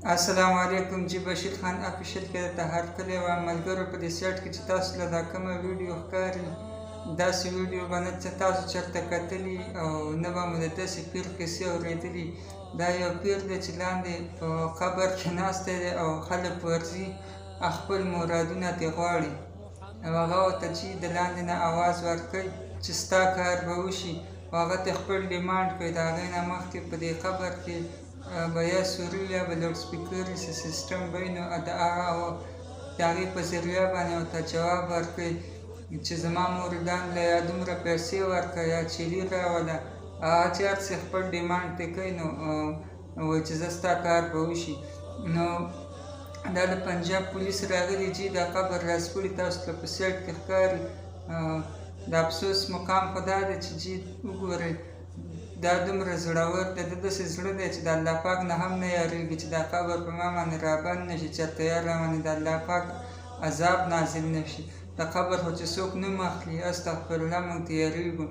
السلام علیکم جی بشیر خان افیشل کې د هرکلی و ملګرو په دې سیټ کې چې تاسو له دا کومه ویډیو ښکاري داسې ویډیو به نه چې تاسو چېرته کتلي او نه به مو د داسې پیر قصې اورېدلي. دا یو پیر دی چې لاندې په قبر کې ناستی دی او خلک ورځي خپل مرادونه ترې غواړي او هغه ورته چې د لاندې نه اواز ورکوي چې ستا کار به وشي او هغه ته خپل ډیمانډ کوي. د هغې نه مخکې په دې قبر کې به یا سوري یا به لوډ سپیکر سیسټم وي، نو د هغې په ذریعه باندې ورته جواب ورکوي چې زما موریدان له یا دومره پیسې ورکړه یا چیلي راوله. هغه چې هر څه خپل ډیمانډ ترې کوي نو وایي چې زه ستا کار به وشي. نو دا د پنجاب پولیس راغلي چې دا قبر راسپړي تاسو ته په سیټ کې ښکاري. د افسوس مقام خو دا دی چې جي وګورئ دا دومره زړور دی، د داسې زړه دی چې د الله پاک نه هم نه یارېږي چې دا قبر په ما باندې رابند نه شي، چېرته یا راباندې د الله پاک عذاب نازل نه شي. د قبر خو چې څوک نوم اخلي استغفرالله موږ ته یارېږو.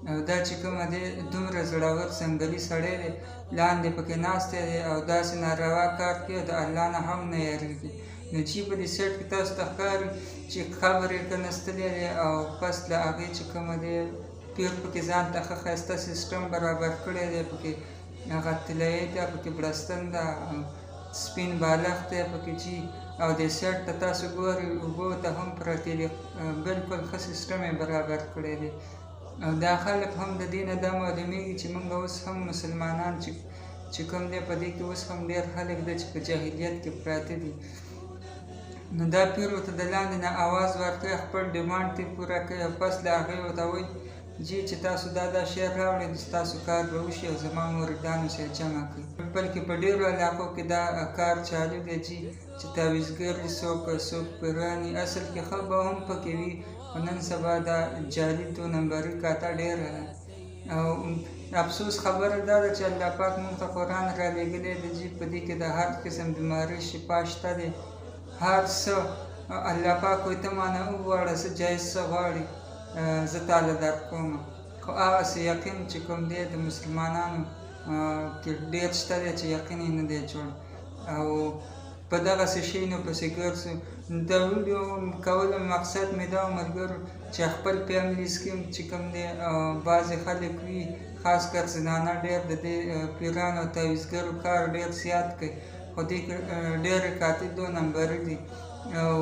او دا چې کومه دی دومره زړور ځنګلي سړی دی، لاندې پکې ناستی دی او داسې ناروا کار کوي او د الله نه هم نه یارېږي. نو چې په دې سیټ کې تاسو ته ښکاري چې قبر یې کنستلی دی او پس له هغې چې کومه دی پیر پکې ځان ته ښه ښایسته سیسټم برابر کړی دی، پکې هغه طلایي ده، پکې بړستن ده، سپین بالښت دی پکې چې او دې سیټ ته تاسو ګورئ اوبو ته هم پرتې دي، بلکل ښه سیسټم یې برابر کړی دی. او دا خلک هم د دې نه دا معلومیږي چې موږ اوس هم مسلمانان چې کوم دی په دې کې اوس هم ډېر خلک دی چې په جاهلیت کې پراته دي. نو دا پیر ورته د لاندې نه اواز ورکوي، خپل ډیمانډ ترې پوره کوي او پس له هغې ورته وایي جی چې تاسو دا شی راوړئ نو ستاسو کار به وشي او زما مریدانو سره جمع کړئ. بلکې په ډېرو علاقو کې دا کار چالو دی جي چې تعویضګر دي څوک پیران دي، اصل کې ښه به هم پکې وي خو نن سبا دا جعلي دو نمبري کاته ډېره ده. او افسوس خبره دا ده چې الله پاک موږ ته قرآن رالیږلی دی جي په دې کې د هر قسم بیمارۍ شفا شته دی. هر څه الله پاک وایي ته مانه وغواړه څه جایز څه غواړي زه تاله درکوم. خو هغسې یقین چې کوم دی د مسلمانانو کې ډېر شته دی چې یقین یې نه دی جوړ او په دغسې شیانو پسې ګرځو. د ویډیو کولو مقصد مې دا و ملګرو چې خپل فیملیز کې چې کوم دی بعضې خلک وي خاص کر زنانه ډېر د دې پیرانو او تعویضګرو کار ډېر زیات کوي، خو دې کې ډېرې کاتې دو نمبرې دي. او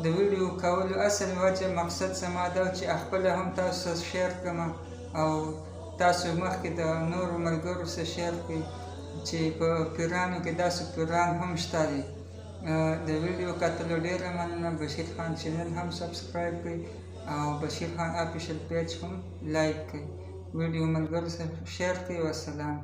د ویډیو کولو اصل وجه مقصد زما دا چې خپله هم تاسو سره شیر کړم او تاسو مخکې د نورو ملګرو سره شیر کړئ چې په پیرانو کې داسې پیران هم شته دي. د ویډیو کتلو ډېره مننه. بشیر خان چینل هم سبسکرایب کړئ او بشیر خان افیشل پیج هم لایک کړئ. ویډیو ملګرو سره شیر کړئ. والسلام.